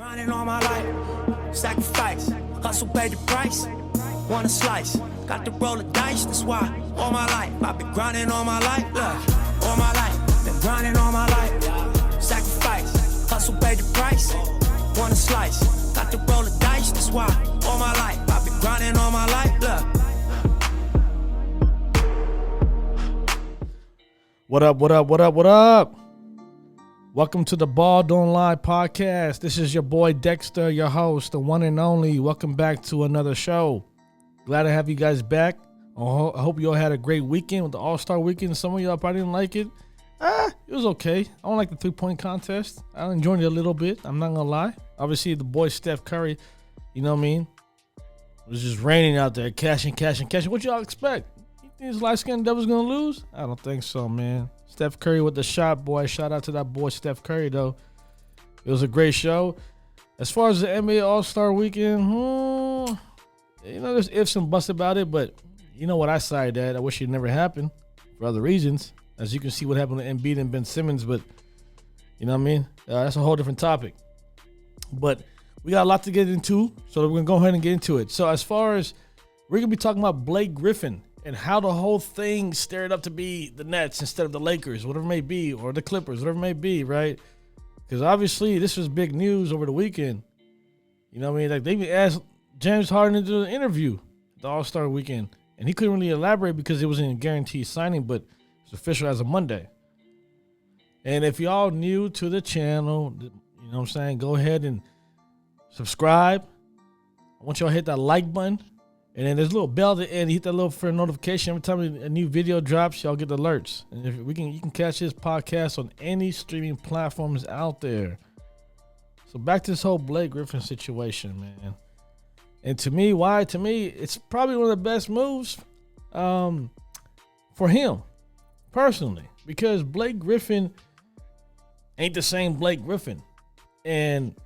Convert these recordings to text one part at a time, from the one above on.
Grinding all my life, sacrifice, hustle paid the price. Want a slice, got to roll the dice. That's why all my life I've been grinding all my life. Look, all my life, been grinding all my life. Sacrifice, hustle paid the price. Want a slice, got to roll the dice. That's why all my life I've been grinding all my life. Look. What up, what up, what up, what up? Welcome to the Ball Dnt Lie podcast. This is your boy Dexter, your host, the one and only. Welcome back to another show. Glad to have you guys back. I hope you all had a great weekend with the All-Star weekend. Some of y'all probably didn't like it. It was okay. I don't like the three-point contest. I enjoyed it a little bit. I'm not going to lie. Obviously, the boy Steph Curry, you know what I mean? It was just raining out there, cashing. What y'all expect? You think this light-skinned devil's going to lose? I don't think so, man. Steph Curry with the shot, boy. Shout out to that boy Steph Curry, though. It was a great show. As far as the NBA All-Star weekend, there's ifs and buts about it, but you know what I side at. I wish it never happened for other reasons. As you can see what happened to Embiid and Ben Simmons, but you know what I mean? That's a whole different topic. But we got a lot to get into, so we're going to go ahead and get into it. So as far as we're going to be talking about Blake Griffin and how the whole thing stirred up to be the Nets instead of the Lakers, whatever it may be, or the Clippers, whatever it may be, right? Because obviously this was big news over the weekend. You know what I mean? Like they even asked James Harden to do an interview at the All-Star weekend, and he couldn't really elaborate because it wasn't a guaranteed signing, but it's official as of Monday. And if y'all new to the channel, you know what I'm saying, go ahead and subscribe. I want y'all to hit that like button. And then there's a little bell at the end. You hit that little for notification. Every time a new video drops, y'all get the alerts. And if you can catch this podcast on any streaming platforms out there. So back to this whole Blake Griffin situation, man. And to me, it's probably one of the best moves for him personally, because Blake Griffin ain't the same Blake Griffin, and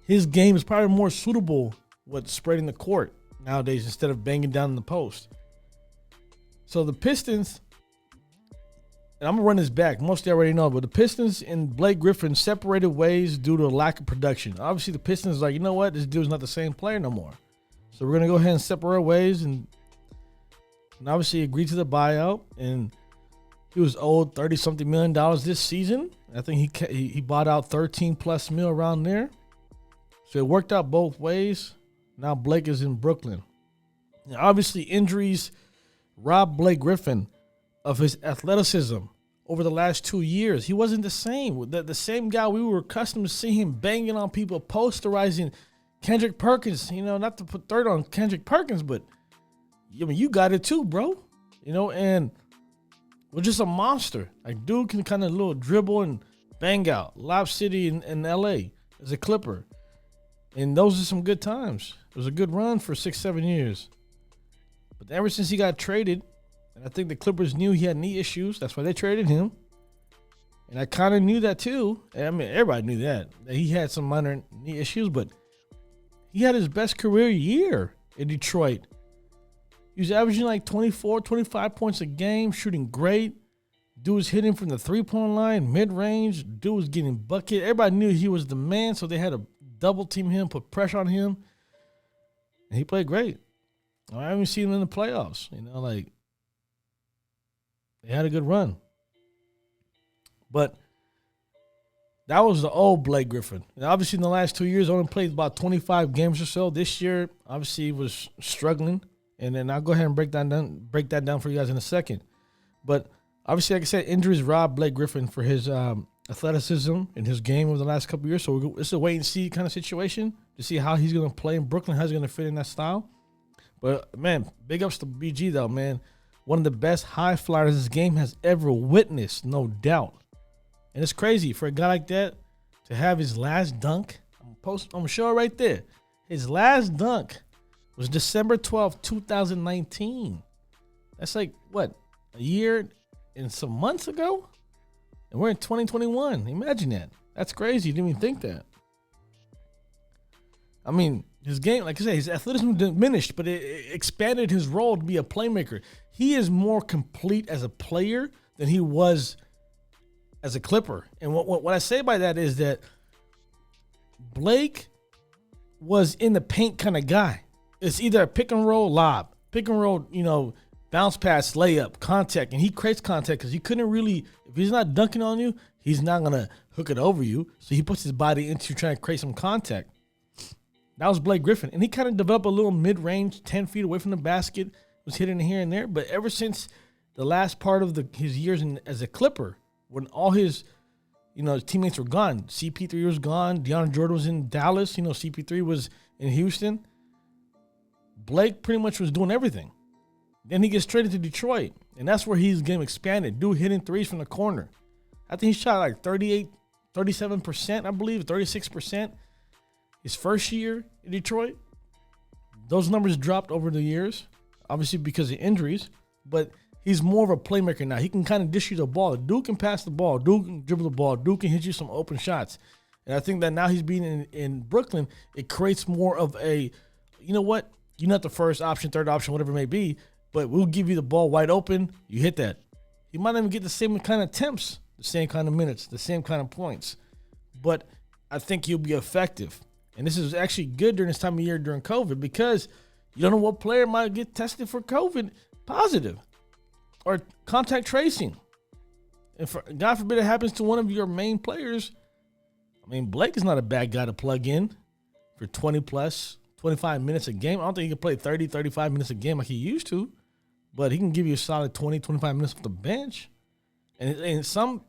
his game is probably more suitable with spreading the court nowadays instead of banging down in the post. So the Pistons, and I'm gonna run this back. Most of you already know, but the Pistons and Blake Griffin separated ways due to a lack of production. Obviously, the Pistons are like, you know what, this dude's not the same player no more. So we're gonna go ahead and separate ways, and obviously agree to the buyout. And he was owed $30-something million this season. I think he bought out 13+ mil around there. So it worked out both ways. Now Blake is in Brooklyn. Now, obviously, injuries robbed Blake Griffin of his athleticism over the last 2 years. He wasn't the same. The same guy we were accustomed to seeing him banging on people, posterizing Kendrick Perkins. You know, not to put dirt on Kendrick Perkins, but I mean, you got it too, bro. You know, and was just a monster. Like, dude can kind of little dribble and bang out. Lob City in LA as a Clipper. And those are some good times. It was a good run for 6-7 years. But ever since he got traded, and I think the Clippers knew he had knee issues. That's why they traded him. And I kind of knew that too. I mean, everybody knew that he had some minor knee issues, but he had his best career year in Detroit. He was averaging like 24, 25 points a game, shooting great. Dude was hitting from the three-point line, mid-range. Dude was getting bucket. Everybody knew he was the man, so they had to double team him, put pressure on him. And he played great. I haven't seen him in the playoffs. You know, like, they had a good run. But that was the old Blake Griffin. And obviously, in the last 2 years, only played about 25 games or so. This year, obviously, he was struggling. And then I'll go ahead and break that down for you guys in a second. But obviously, like I said, injuries robbed Blake Griffin for his athleticism in his game over the last couple of years. So it's a wait and see kind of situation to see how he's going to play in Brooklyn, how he's going to fit in that style. But, man, big ups to BG, though, man. One of the best high flyers this game has ever witnessed, no doubt. And it's crazy for a guy like that to have his last dunk. I'm going to show it right there. His last dunk was December 12th, 2019. That's like, what, a year and some months ago? And we're in 2021. Imagine that. That's crazy. You didn't even think that. I mean, his game, like I said, his athleticism diminished, but it expanded his role to be a playmaker. He is more complete as a player than he was as a Clipper. And what I say by that is that Blake was in the paint kind of guy. It's either a pick and roll lob, pick and roll, bounce pass, layup, contact, and he creates contact because he couldn't really, if he's not dunking on you, he's not going to hook it over you. So he puts his body into trying to create some contact. That was Blake Griffin. And he kind of developed a little mid-range, 10 feet away from the basket, was hitting here and there. But ever since the last part of his years as a Clipper, when all his teammates were gone, CP3 was gone, DeAndre Jordan was in Dallas, CP3 was in Houston, Blake pretty much was doing everything. Then he gets traded to Detroit, and that's where his game expanded. Dude hitting threes from the corner. I think he shot like 37%, I believe, 36% his first year in Detroit. Those numbers dropped over the years, obviously because of injuries, but he's more of a playmaker now. He can kind of dish you the ball. Dude can pass the ball. Dude can dribble the ball. Dude can hit you some open shots. And I think that now he's being in Brooklyn, it creates more of a, you know what? You're not the first option, third option, whatever it may be, but we'll give you the ball wide open. You hit that. He might not even get the same kind of attempts, the same kind of minutes, the same kind of points. But I think he'll be effective. And this is actually good during this time of year during COVID because you don't know what player might get tested for COVID positive or contact tracing. And God forbid it happens to one of your main players. I mean, Blake is not a bad guy to plug in for 20 plus, 25 minutes a game. I don't think he can play 30, 35 minutes a game like he used to, but he can give you a solid 20, 25 minutes off the bench. And in some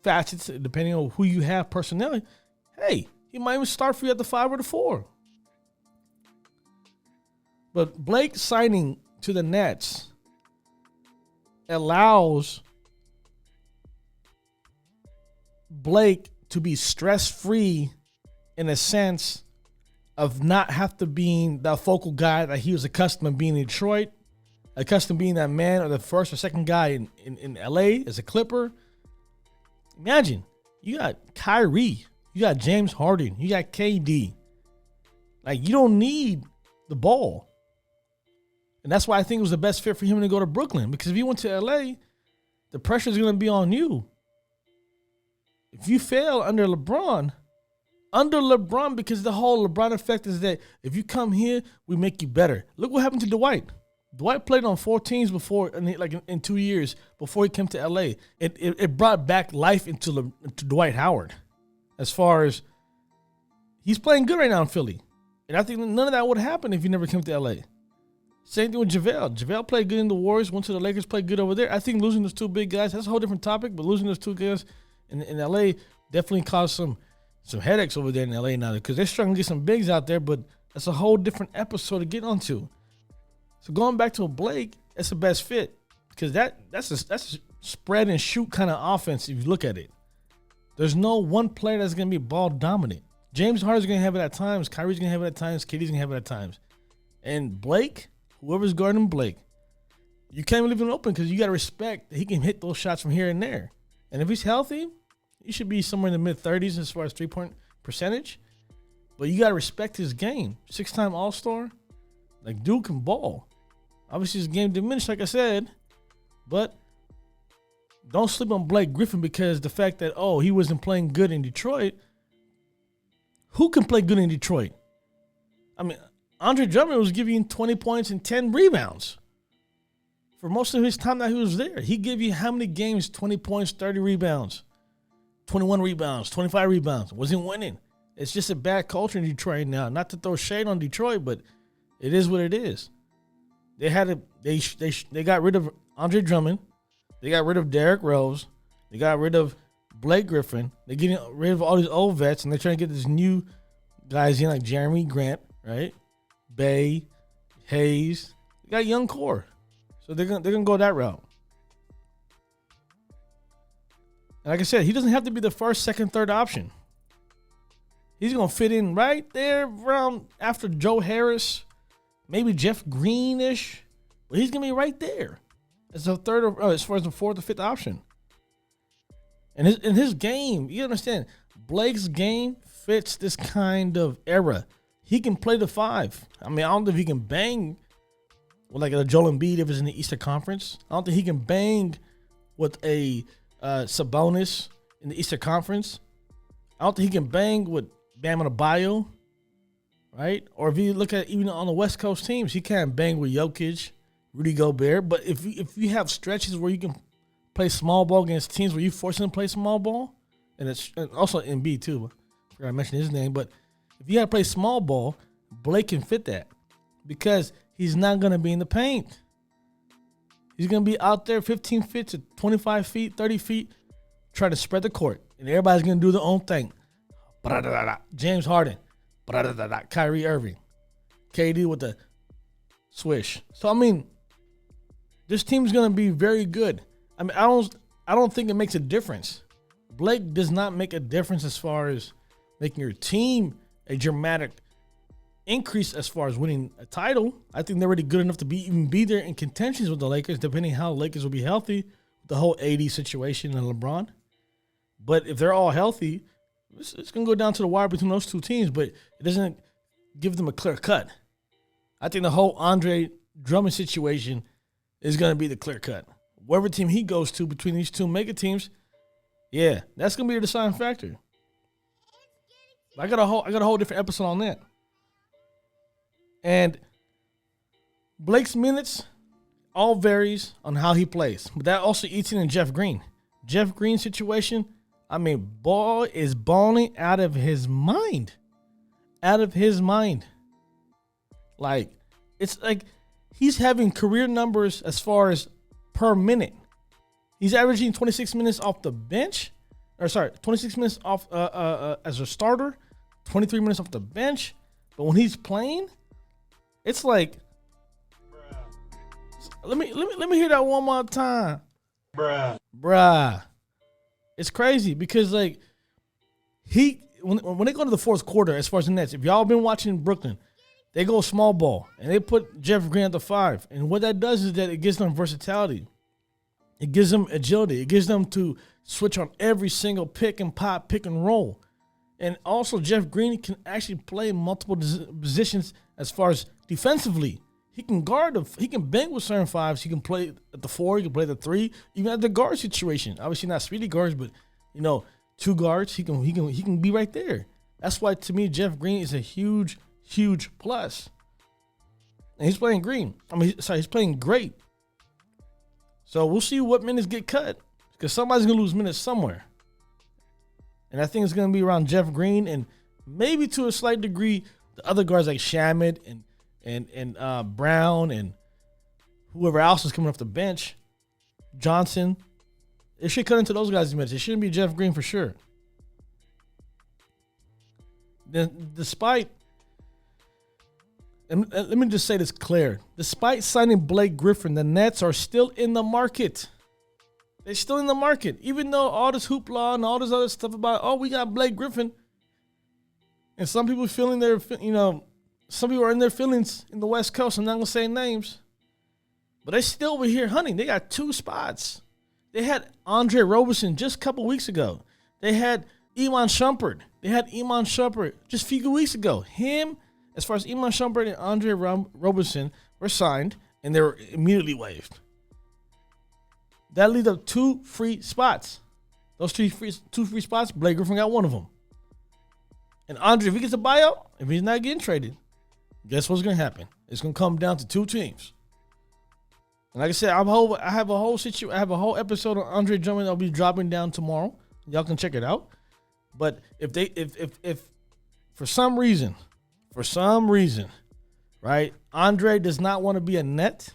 facets, depending on who you have personnel, hey, he might even start for you at the 5 or the 4. But Blake signing to the Nets allows Blake to be stress-free in a sense of not have to being the focal guy that he was accustomed to being in Detroit, accustomed to being that man or the first or second guy in LA as a Clipper. Imagine, you got Kyrie, you got James Harden, you got KD. Like, you don't need the ball. And that's why I think it was the best fit for him to go to Brooklyn. Because if he went to LA, the pressure is going to be on you. If you fail under LeBron, because the whole LeBron effect is that if you come here, we make you better. Look what happened to Dwight. Dwight played on 4 teams before, in 2 years before he came to LA. It brought back life into Dwight Howard. As far as he's playing good right now in Philly. And I think none of that would happen if he never came to LA. Same thing with JaVale. JaVale played good in the Warriors, went to the Lakers, played good over there. I think losing those 2 big guys, that's a whole different topic, but losing those 2 guys in LA definitely caused some headaches over there in LA now because they're struggling to get some bigs out there, but that's a whole different episode to get onto. So going back to Blake, that's the best fit because that's a spread and shoot kind of offense if you look at it. There's no one player that's going to be ball dominant. James Harden's going to have it at times. Kyrie's going to have it at times. KD's going to have it at times. And Blake, whoever's guarding Blake, you can't leave him open because you got to respect that he can hit those shots from here and there. And if he's healthy, he should be somewhere in the mid-30s as far as three-point percentage. But you got to respect his game. 6-time All-Star. Like, dude can ball. Obviously, his game diminished, like I said. But don't sleep on Blake Griffin because the fact that, he wasn't playing good in Detroit. Who can play good in Detroit? I mean, Andre Drummond was giving 20 points and 10 rebounds. For most of his time that he was there, he gave you how many games? 20 points, 30 rebounds, 21 rebounds, 25 rebounds. Wasn't winning. It's just a bad culture in Detroit now. Not to throw shade on Detroit, but it is what it is. They got rid of Andre Drummond. They got rid of Derrick Rose. They got rid of Blake Griffin. They're getting rid of all these old vets, and they're trying to get these new guys in like Jeremy Grant, right? Bay, Hayes. They got a young core. So they're gonna go that route. And like I said, he doesn't have to be the first, second, third option. He's gonna fit in right there around after Joe Harris, maybe Jeff Green-ish. But he's gonna be right there as a third or as far as the fourth or fifth option. And his game, you understand, Blake's game fits this kind of era. He can play the 5. I mean, I don't know if he can bang with like a Joel Embiid if it's in the Eastern Conference. I don't think he can bang with a Sabonis in the Eastern Conference. I don't think he can bang with Bam Adebayo, right? Or if you look at even on the West Coast teams, he can't bang with Jokic, Rudy Gobert. But if you have stretches where you can play small ball against teams where you force them to play small ball, and also Embiid too. I forgot to mention his name, but if you have to play small ball, Blake can fit that because he's not going to be in the paint. He's going to be out there 15 feet to 25 feet, 30 feet, trying to spread the court. And everybody's going to do their own thing. James Harden. Kyrie Irving. KD with the swish. So, I mean, this team's going to be very good. I mean, I don't think it makes a difference. Blake does not make a difference as far as making your team a dramatic increase as far as winning a title. I think they're already good enough to even be there in contentions with the Lakers, depending how the Lakers will be healthy, the whole AD situation and LeBron. But if they're all healthy, it's going to go down to the wire between those two teams, but it doesn't give them a clear cut. I think the whole Andre Drummond situation is going to be the clear cut. Whatever team he goes to between these two mega teams, yeah, that's going to be a deciding factor. I got a whole different episode on that. And Blake's minutes all varies on how he plays. But that also eats in Jeff Green. Jeff Green's situation, I mean, Ball is balling out of his mind. Out of his mind. Like, it's like he's having career numbers as far as per minute. He's averaging 26 minutes off the bench. 26 minutes off as a starter, 23 minutes off the bench. But when he's playing, it's like, let me hear that one more time. Bruh. It's crazy because like when they go to the fourth quarter, as far as the Nets, if y'all been watching Brooklyn, they go small ball and they put Jeff Green at the 5. And what that does is that it gives them versatility. It gives them agility. It gives them to switch on every single pick and pop, pick and roll. And also Jeff Green can actually play multiple positions as far as defensively. He can he can bang with certain 5s. He can play at the 4. He can play at the 3. Even at the guard situation. Obviously not speedy guards, but 2 guards. He can be right there. That's why to me Jeff Green is a huge, huge plus. And he's playing he's playing great. So we'll see what minutes get cut because somebody's gonna lose minutes somewhere. And I think it's gonna be around Jeff Green and maybe to a slight degree the other guards like Shamet and Brown and whoever else is coming off the bench, Johnson. It should cut into those guys' minutes. It shouldn't be Jeff Green for sure. Then, and let me just say this clear. Despite signing Blake Griffin, the Nets are still in the market. They're still in the market. Even though all this hoopla and all this other stuff about, we got Blake Griffin. And some people feeling some people are in their feelings in the West Coast. I'm not going to say names. But they still were here hunting. They got 2 spots. They had Andre Roberson just a couple weeks ago. They had Iman Shumpert. Just a few weeks ago. Him, as far as Iman Shumpert and Andre Roberson were signed, and they were immediately waived. That leaves up 2 free spots. Those 2 free spots, Blake Griffin got one of them. And Andre, if he gets a buyout, if he's not getting traded, guess what's going to happen? It's going to come down to 2 teams. And like I said, I have a whole episode on Andre Drummond that'll be dropping down tomorrow. Y'all can check it out. But if for some reason, right, Andre does not want to be a Net,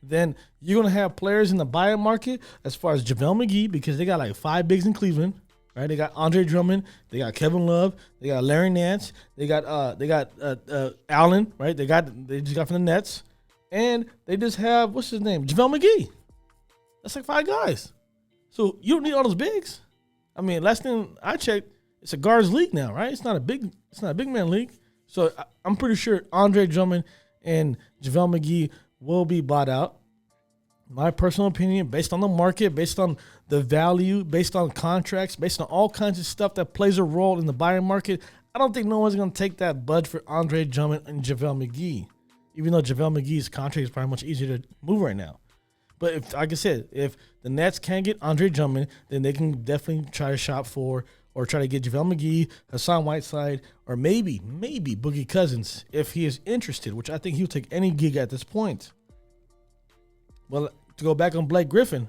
then you're going to have players in the buyout market as far as JaVale McGee, because they got like 5 bigs in Cleveland, right? They got Andre Drummond, they got Kevin Love, they got Larry Nance, they got Allen, right? They just got from the Nets, and they just have what's his name, JaVale McGee. That's like 5 guys. So you don't need all those bigs. I mean, last thing I checked, it's a guards league now, right? It's not a big man league. So I'm pretty sure Andre Drummond and JaVale McGee will be bought out. My personal opinion, based on the market, based on the value, based on contracts, based on all kinds of stuff that plays a role in the buying market, I don't think no one's going to take that budge for Andre Drummond and JaVale McGee, even though JaVale McGee's contract is probably much easier to move right now. But like I said, if the Nets can't get Andre Drummond, then they can definitely try to shop for or try to get JaVale McGee, Hassan Whiteside, or maybe Boogie Cousins if he is interested, which I think he'll take any gig at this point. Well, to go back on Blake Griffin,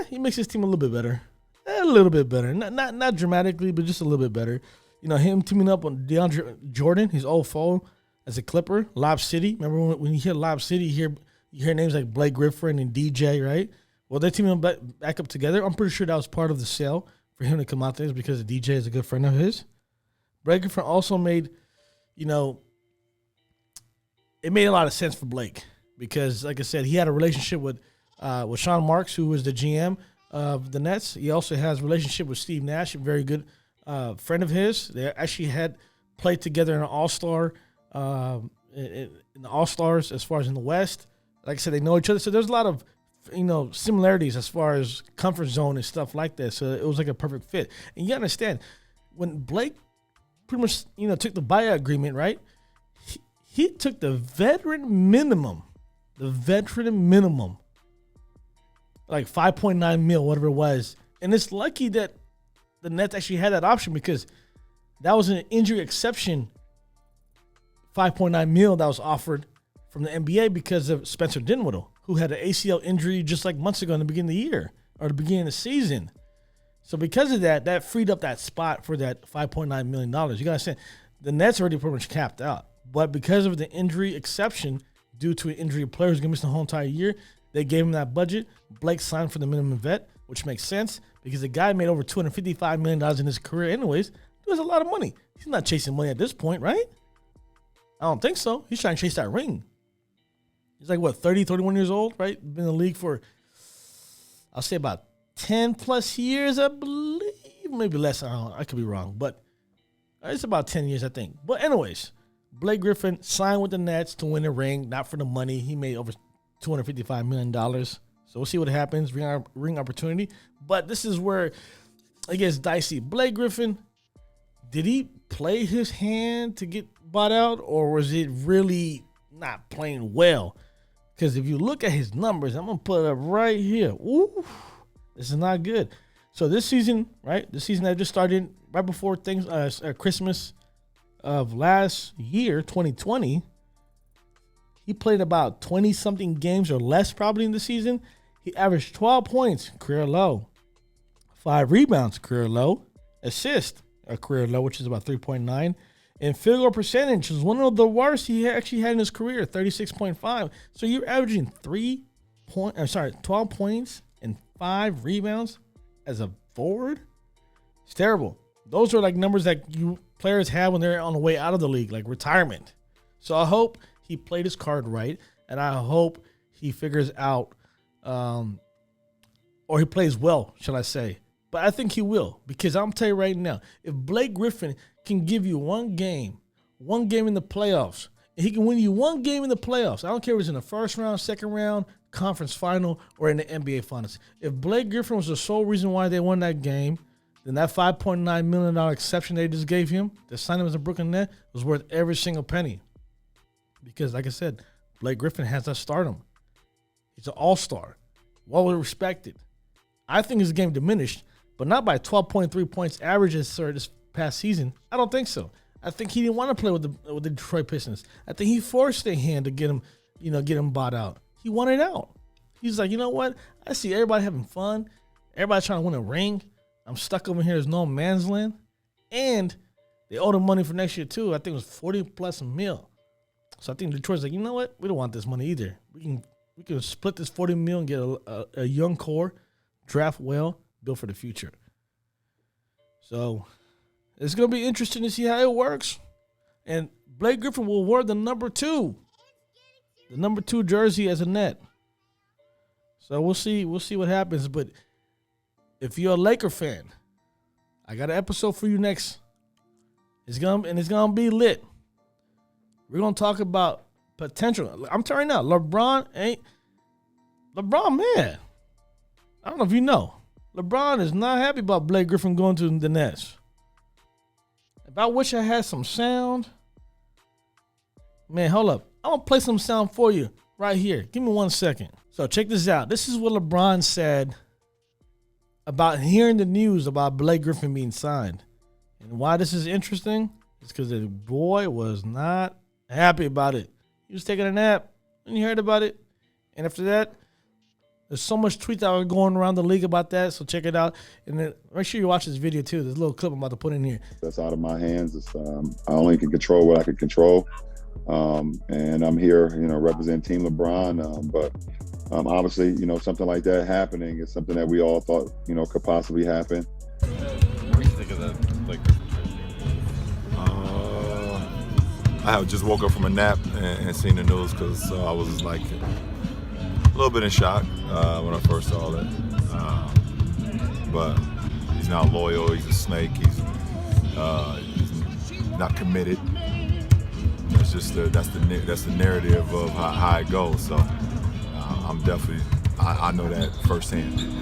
he makes his team a little bit better. A little bit better. Not dramatically, but just a little bit better. You know, him teaming up on DeAndre Jordan, his old foe as a Clipper, Lob City. Remember when you hear Lob City, you hear names like Blake Griffin and DJ, right? Well, they're teaming back up together. I'm pretty sure that was part of the sale for him to come out there because DJ is a good friend of his. Blake Griffin also made, you know, it made a lot of sense for Blake because, like I said, he had a relationship with Sean Marks, who was the GM of the Nets. He also has a relationship with Steve Nash, a very good friend of his. They actually had played together in an All-Star, in the All-Stars as far as in the West. Like I said, they know each other. So there's a lot of, you know, similarities as far as comfort zone and stuff like that. So it was like a perfect fit. And you understand, when Blake pretty much, you know, took the buyout agreement, right? He took the veteran minimum, like $5.9 million, whatever it was. And it's lucky that the Nets actually had that option because that was an injury exception $5.9 million that was offered from the NBA because of Spencer Dinwiddie, who had an ACL injury just like months ago in the beginning of the year or the beginning of the season. So because of that, that freed up that spot for that $5.9 million. You got to understand, the Nets already pretty much capped out. But because of the injury exception due to an injury of players going to miss the whole entire year, they gave him that budget. Blake signed for the minimum vet, which makes sense because the guy made over $255 million in his career anyways. That's a lot of money. He's not chasing money at this point, right? I don't think so. He's trying to chase that ring. He's like, 31 years old, right? Been in the league for, I'll say about 10 plus years, I believe. Maybe less. I could be wrong. But it's about 10 years, I think. But anyways, Blake Griffin signed with the Nets to win a ring, not for the money. He made over $255 million. So we'll see what happens. Ring opportunity. But this is where it gets dicey. Blake Griffin, did he play his hand to get bought out, or was it really not playing well? Because if you look at his numbers, I'm going to put it up right here. Ooh, this is not good. So this season, right, the season that just started right before Christmas of last year, 2020, he played about 20-something games or less probably in the season. He averaged 12 points, career low. 5 rebounds, career low. Assist, a career low, which is about 3.9. And field goal percentage was one of the worst he actually had in his career, 36.5. So you're averaging 12 points and 5 rebounds as a forward? It's terrible. Those are like numbers that you players have when they're on the way out of the league, like retirement. So I hope he played his card right, and I hope he figures out, or he plays well, shall I say. But I think he will, because I'm telling you right now, if Blake Griffin can give you one game in the playoffs, and he can win you one game in the playoffs, I don't care if it's in the first round, second round, conference final, or in the NBA finals. If Blake Griffin was the sole reason why they won that game, then that $5.9 million exception they just gave him to sign him as a Brooklyn Net was worth every single penny. Because, like I said, Blake Griffin has that stardom. He's an all-star. Well respected. I think his game diminished, but not by 12.3 points average this past season. I don't think so. I think he didn't want to play with the Detroit Pistons. I think he forced their hand to get him bought out. He wanted out. He's like, you know what? I see everybody having fun. Everybody trying to win a ring. I'm stuck over here as no man's land. And they owe him money for next year too. I think it was 40 plus mil. So I think Detroit's like, you know what? We don't want this money either. We can split this 40 mil and get a young core, draft well, build for the future. So it's going to be interesting to see how it works. And Blake Griffin will wear the number 2 jersey as a Net. So we'll see what happens. But if you're a Laker fan, I got an episode for you next. It's gonna be lit. We're gonna talk about potential. I'm telling you now, LeBron, man. I don't know if you know. LeBron is not happy about Blake Griffin going to the Nets. If I wish I had some sound. Man, hold up. I'm gonna play some sound for you right here. Give me 1 second. So check this out. This is what LeBron said about hearing the news about Blake Griffin being signed. And why this is interesting is because the boy was not happy about it. He was taking a nap and he heard about it. And after that, there's so much tweets that are going around the league about that, so check it out. And then make sure you watch this video too. There's a little clip I'm about to put in here. That's out of my hands. It's, I only can control what I can control. And I'm here, representing Team LeBron. But obviously, something like that happening is something that we all thought, could possibly happen. What do you think of that Blake Griffin trade? I just woke up from a nap and seen the news because I was like a little bit in shock when I first saw that. But he's not loyal. He's a snake. He's not committed. It's just that's the narrative of how it goes. So I'm definitely I know that firsthand.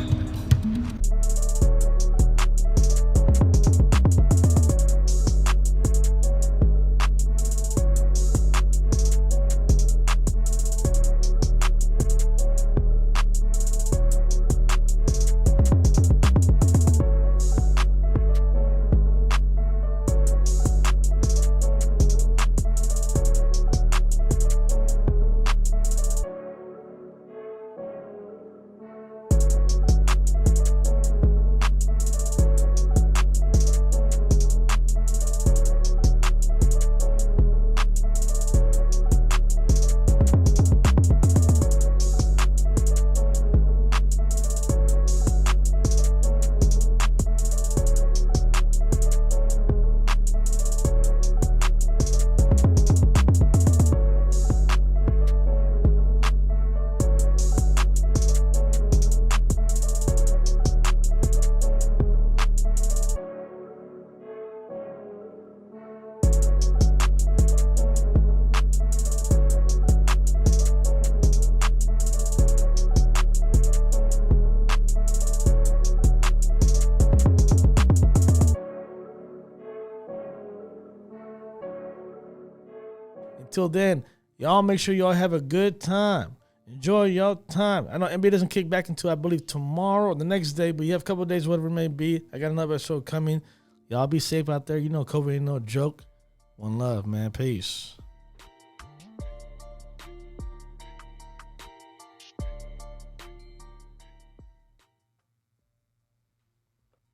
Until then, y'all make sure y'all have a good time. Enjoy your time. I know NBA doesn't kick back until I believe tomorrow or the next day, but you have a couple of days, whatever it may be. I got another episode coming. Y'all be safe out there. COVID ain't no joke. One love, man. Peace.